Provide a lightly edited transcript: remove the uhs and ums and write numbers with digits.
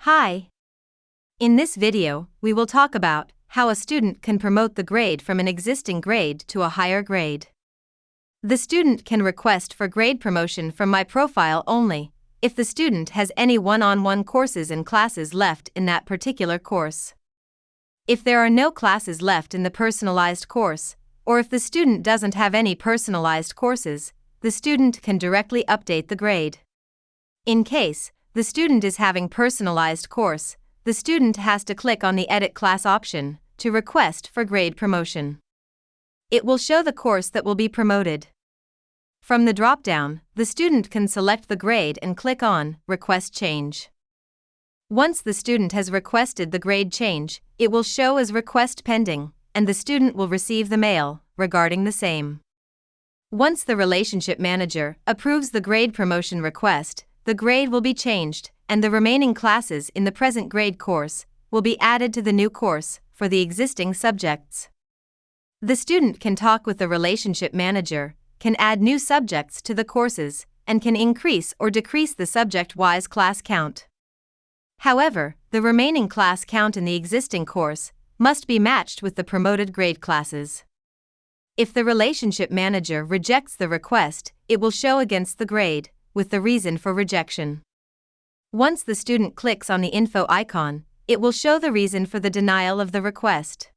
Hi. In this video, we will talk about how a student can promote the grade from an existing grade to a higher grade. The student can request for grade promotion from My Profile only if the student has any one-on-one courses and classes left in that particular course. If there are no classes left in the personalized course, or if the student doesn't have any personalized courses, the student can directly update the grade. In case the student is having personalized course, the student has to click on the Edit Class option to request for grade promotion. It will show the course that will be promoted. From the drop-down, the student can select the grade and click on Request Change. Once the student has requested the grade change, it will show as Request Pending, and the student will receive the mail regarding the same. Once the relationship manager approves the grade promotion request, the grade will be changed, and the remaining classes in the present grade course will be added to the new course for the existing subjects. The student can talk with the relationship manager, can add new subjects to the courses, and can increase or decrease the subject-wise class count. However, the remaining class count in the existing course must be matched with the promoted grade classes. If the relationship manager rejects the request, it will show against the grade, with the reason for rejection. Once the student clicks on the info icon, it will show the reason for the denial of the request.